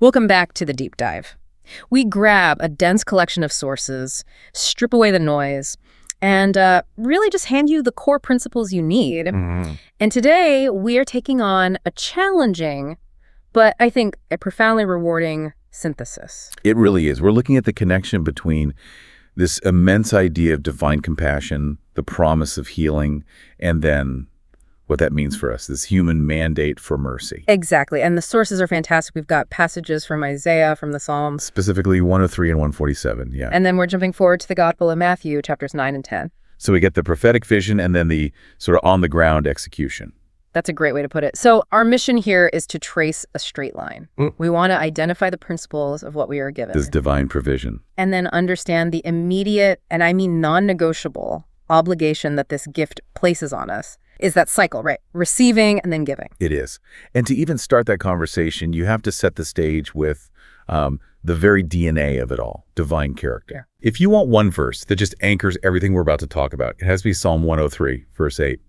Welcome back to the deep dive. We grab a dense collection of sources, strip away the noise, and really just hand you the core principles you need. And today, we are taking on a challenging, but I think a profoundly rewarding synthesis. It really is. We're looking at the connection between this immense idea of divine compassion, the promise of healing, and then what that means for us, this human mandate for mercy. Exactly. And the sources are fantastic. We've got passages from Isaiah, from the Psalms. Specifically 103 and 147, yeah. And then we're jumping forward to the Gospel of Matthew, chapters 9 and 10. So we get the prophetic vision and then the sort of on-the-ground execution. That's a great way to put it. So our mission here is to trace a straight line. We want to identify the principles of what we are given. This divine provision. And then understand the immediate, and I mean non-negotiable, obligation that this gift places on us. Is that cycle, right? Receiving and then giving. It is. And to even start that conversation, you have to set the stage with the very DNA of it all, divine character. Yeah. If you want one verse that just anchors everything we're about to talk about, it has to be Psalm 103, verse 8.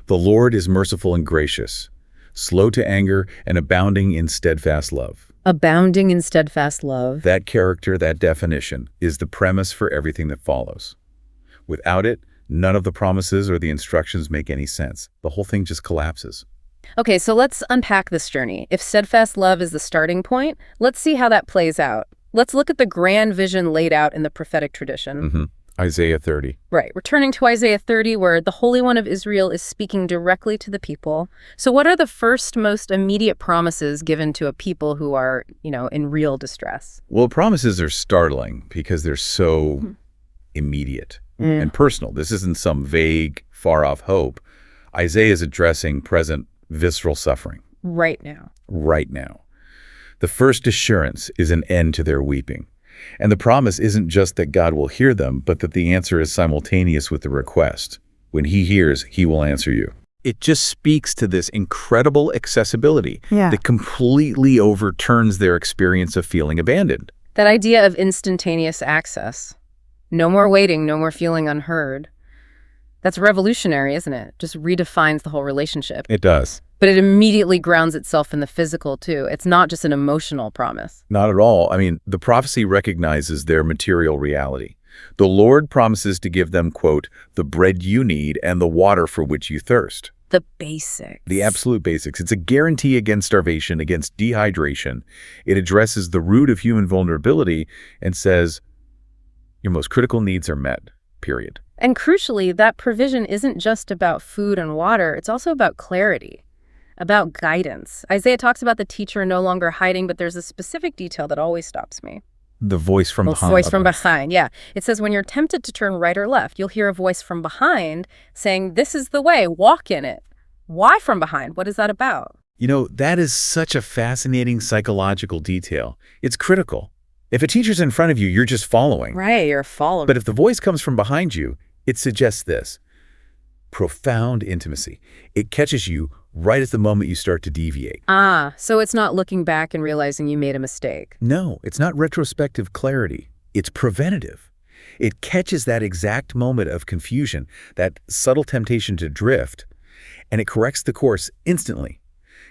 The Lord is merciful and gracious, slow to anger and abounding in steadfast love. Abounding in steadfast love. That character, that definition, is the premise for everything that follows. Without it, none of the promises or the instructions make any sense. The whole thing just collapses. Okay, so let's unpack this journey. If steadfast love is the starting point, let's see how that plays out. Let's look at the grand vision laid out in the prophetic tradition. Isaiah 30. Right. We're turning to Isaiah 30, where the Holy One of Israel is speaking directly to the people. So what are the first, most immediate promises given to a people who are, in real distress? Well, promises are startling because they're so immediate and personal. This isn't some vague, far-off hope. Isaiah is addressing present visceral suffering. Right now. Right now. The first assurance is an end to their weeping. And the promise isn't just that God will hear them, but that the answer is simultaneous with the request. When he hears, he will answer you. It just speaks to this incredible accessibility that completely overturns their experience of feeling abandoned. That idea of instantaneous access. No more waiting, no more feeling unheard. That's revolutionary, isn't it? Just redefines the whole relationship. It does. But it immediately grounds itself in the physical, too. It's not just an emotional promise. Not at all. I mean, the prophecy recognizes their material reality. The Lord promises to give them, quote, the bread you need and the water for which you thirst. The basics. The absolute basics. It's a guarantee against starvation, against dehydration. It addresses the root of human vulnerability and says, your most critical needs are met, period. And crucially, that provision isn't just about food and water. It's also about clarity, about guidance. Isaiah talks about the teacher no longer hiding, but there's a specific detail that always stops me. The voice from behind. The voice from behind, yeah. It says when you're tempted to turn right or left, you'll hear a voice from behind saying, this is the way, walk in it. Why from behind? What is that about? That is such a fascinating psychological detail. It's critical. If a teacher's in front of you, you're just following. Right, you're following. But if the voice comes from behind you, it suggests this. Profound intimacy. It catches you right at the moment you start to deviate. So it's not looking back and realizing you made a mistake. No, it's not retrospective clarity. It's preventative. It catches that exact moment of confusion, that subtle temptation to drift, and it corrects the course instantly.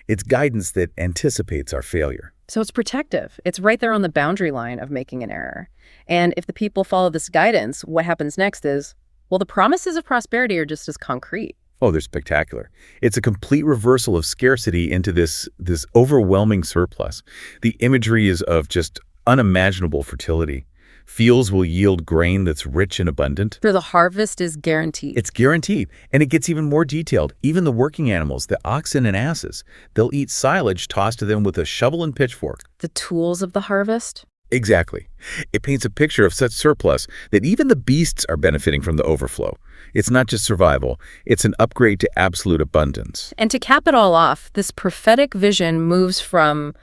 It's guidance that anticipates our failure. So it's protective. It's right there on the boundary line of making an error. And if the people follow this guidance, what happens next is, well, the promises of prosperity are just as concrete. Oh, they're spectacular. It's a complete reversal of scarcity into this overwhelming surplus. The imagery is of just unimaginable fertility. Fields will yield grain that's rich and abundant. So the harvest is guaranteed. It's guaranteed. And it gets even more detailed. Even the working animals, the oxen and asses, they'll eat silage tossed to them with a shovel and pitchfork. The tools of the harvest? Exactly. It paints a picture of such surplus that even the beasts are benefiting from the overflow. It's not just survival. It's an upgrade to absolute abundance. And to cap it all off, this prophetic vision moves from,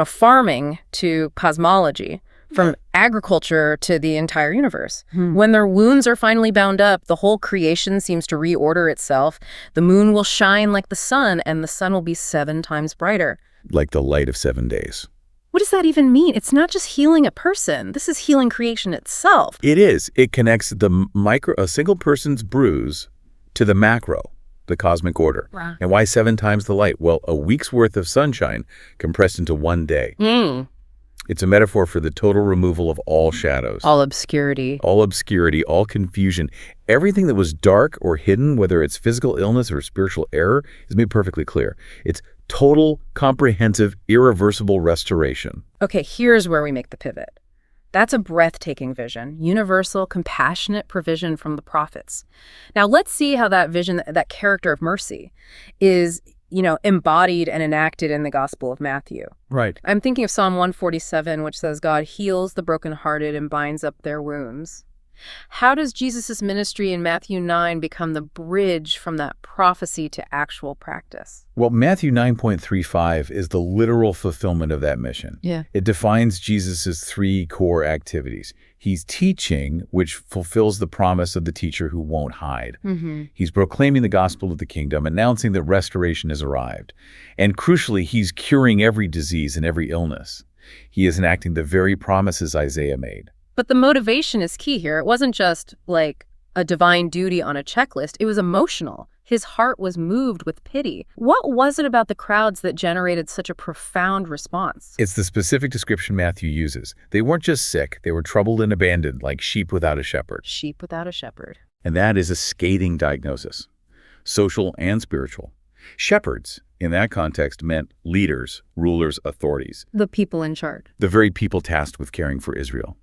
farming to cosmology. From agriculture to the entire universe. When their wounds are finally bound up, the whole creation seems to reorder itself. The moon will shine like the sun, and the sun will be 7 times brighter. Like the light of 7 days. What does that even mean? It's not just healing a person. This is healing creation itself. It is. It connects a single person's bruise to the macro, the cosmic order. Wow. And why 7 times the light? Well, a week's worth of sunshine compressed into 1 day. It's a metaphor for the total removal of all shadows. All obscurity. All obscurity, all confusion. Everything that was dark or hidden, whether it's physical illness or spiritual error, is made perfectly clear. It's total, comprehensive, irreversible restoration. Okay, here's where we make the pivot. That's a breathtaking vision, universal, compassionate provision from the prophets. Now let's see how that vision, that character of mercy, is embodied and enacted in the Gospel of Matthew. Right. I'm thinking of Psalm 147, which says, God heals the brokenhearted and binds up their wounds. How does Jesus' ministry in Matthew 9 become the bridge from that prophecy to actual practice? Well, Matthew 9.35 is the literal fulfillment of that mission. Yeah. It defines Jesus' three core activities. He's teaching, which fulfills the promise of the teacher who won't hide. Mm-hmm. He's proclaiming the gospel of the kingdom, announcing that restoration has arrived. And crucially, he's curing every disease and every illness. He is enacting the very promises Isaiah made. But the motivation is key here. It wasn't just like a divine duty on a checklist. It was emotional. His heart was moved with pity. What was it about the crowds that generated such a profound response? It's the specific description Matthew uses. They weren't just sick, they were troubled and abandoned, like sheep without a shepherd. Sheep without a shepherd. And that is a scathing diagnosis, social and spiritual. Shepherds, in that context, meant leaders, rulers, authorities. The people in charge. The very people tasked with caring for Israel.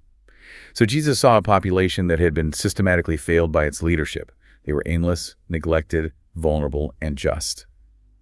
So Jesus saw a population that had been systematically failed by its leadership. They were aimless, neglected, vulnerable, and just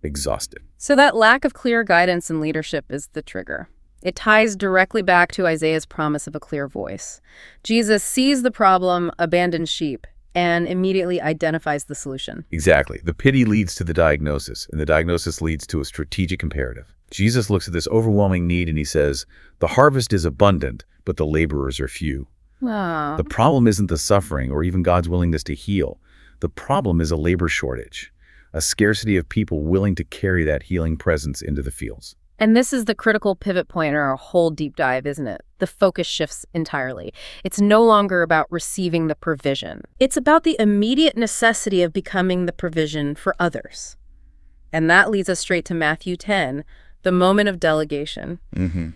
exhausted. So that lack of clear guidance and leadership is the trigger. It ties directly back to Isaiah's promise of a clear voice. Jesus sees the problem, abandoned sheep, and immediately identifies the solution. Exactly. The pity leads to the diagnosis, and the diagnosis leads to a strategic imperative. Jesus looks at this overwhelming need and he says, the harvest is abundant, but the laborers are few. Wow. The problem isn't the suffering or even God's willingness to heal. The problem is a labor shortage, a scarcity of people willing to carry that healing presence into the fields. And this is the critical pivot point in our whole deep dive, isn't it? The focus shifts entirely. It's no longer about receiving the provision. It's about the immediate necessity of becoming the provision for others. And that leads us straight to Matthew 10, the moment of delegation. Mm-hmm.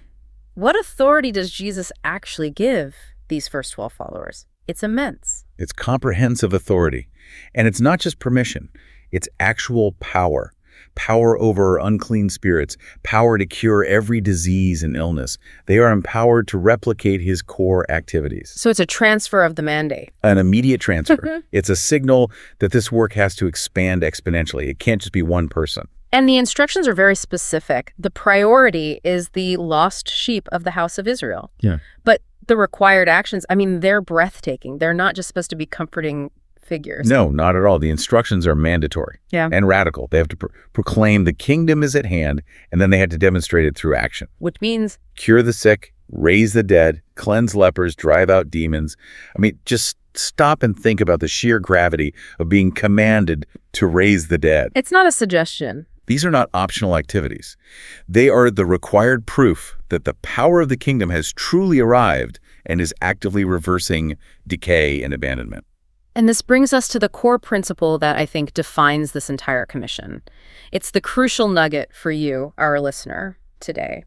What authority does Jesus actually give these first 12 followers? It's immense. It's comprehensive authority. And it's not just permission. It's actual power. Power over unclean spirits. Power to cure every disease and illness. They are empowered to replicate his core activities. So it's a transfer of the mandate. An immediate transfer. It's a signal that this work has to expand exponentially. It can't just be one person. And the instructions are very specific. The priority is the lost sheep of the house of Israel. Yeah. But the required actions, they're breathtaking. They're not just supposed to be comforting figures. No, not at all. The instructions are mandatory and radical. They have to proclaim the kingdom is at hand, and then they had to demonstrate it through action. Which means cure the sick, raise the dead, cleanse lepers, drive out demons. Just stop and think about the sheer gravity of being commanded to raise the dead. It's not a suggestion. These are not optional activities. They are the required proof that the power of the kingdom has truly arrived and is actively reversing decay and abandonment. And this brings us to the core principle that I think defines this entire commission. It's the crucial nugget for you, our listener, today.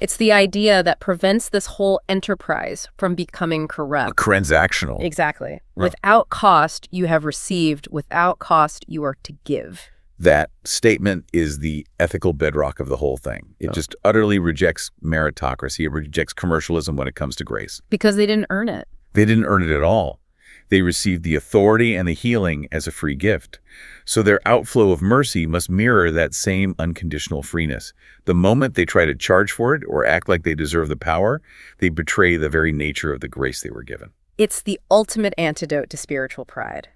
It's the idea that prevents this whole enterprise from becoming corrupt. Transactional. Exactly. Right. Without cost, you have received. Without cost, you are to give. That statement is the ethical bedrock of the whole thing. It just utterly rejects meritocracy. It rejects commercialism when it comes to grace. Because they didn't earn it. They didn't earn it at all. They received the authority and the healing as a free gift. So their outflow of mercy must mirror that same unconditional freeness. The moment they try to charge for it or act like they deserve the power, they betray the very nature of the grace they were given. It's the ultimate antidote to spiritual pride.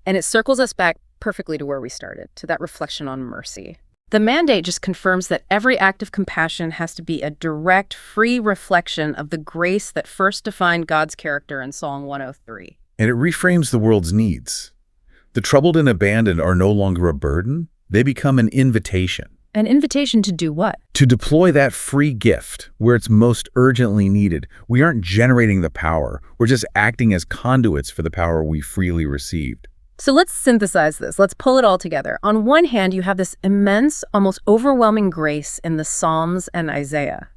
And it circles us back perfectly to where we started, to that reflection on mercy. The mandate just confirms that every act of compassion has to be a direct, free reflection of the grace that first defined God's character in Psalm 103. And it reframes the world's needs. The troubled and abandoned are no longer a burden. They become an invitation. An invitation to do what? To deploy that free gift where it's most urgently needed. We aren't generating the power. We're just acting as conduits for the power we freely received. So let's synthesize this. Let's pull it all together. On one hand, you have this immense, almost overwhelming grace in the Psalms and Isaiah.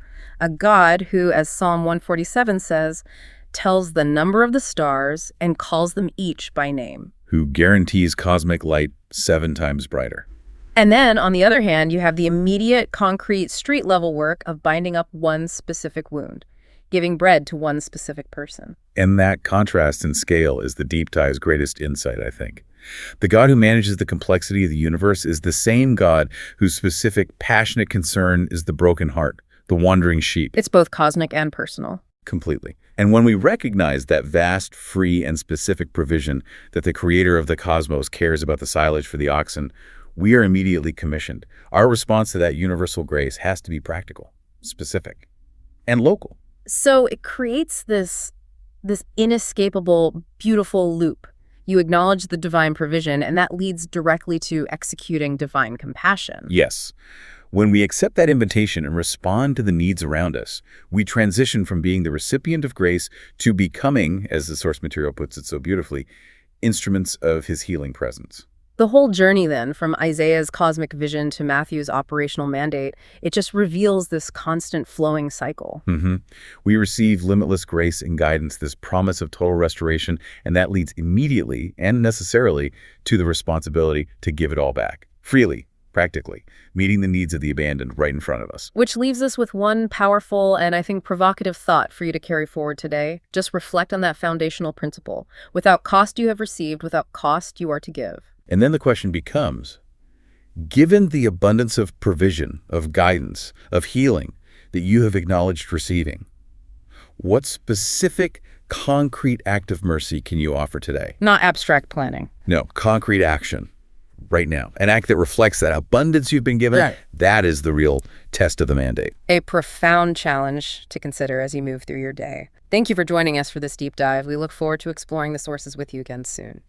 A God who, as Psalm 147 says, tells the number of the stars and calls them each by name. Who guarantees cosmic light 7 times brighter. And then, on the other hand, you have the immediate, concrete, street-level work of binding up one specific wound, giving bread to one specific person. And that contrast in scale is the deep dive's greatest insight, I think. The God who manages the complexity of the universe is the same God whose specific, passionate concern is the broken heart, the wandering sheep. It's both cosmic and personal. Completely. And when we recognize that vast, free, and specific provision that the creator of the cosmos cares about the silage for the oxen, we are immediately commissioned. Our response to that universal grace has to be practical, specific, and local. So it creates this inescapable, beautiful loop. You acknowledge the divine provision, and that leads directly to executing divine compassion. Yes. When we accept that invitation and respond to the needs around us, we transition from being the recipient of grace to becoming, as the source material puts it so beautifully, instruments of his healing presence. The whole journey, then, from Isaiah's cosmic vision to Matthew's operational mandate, it just reveals this constant flowing cycle. We receive limitless grace and guidance, this promise of total restoration, and that leads immediately and necessarily to the responsibility to give it all back, freely, practically, meeting the needs of the abandoned right in front of us. Which leaves us with one powerful and, I think, provocative thought for you to carry forward today. Just reflect on that foundational principle. Without cost you have received, without cost you are to give. And then the question becomes, given the abundance of provision, of guidance, of healing that you have acknowledged receiving, what specific, concrete act of mercy can you offer today? Not abstract planning. No, concrete action right now. An act that reflects that abundance you've been given. Right. That is the real test of the mandate. A profound challenge to consider as you move through your day. Thank you for joining us for this deep dive. We look forward to exploring the sources with you again soon.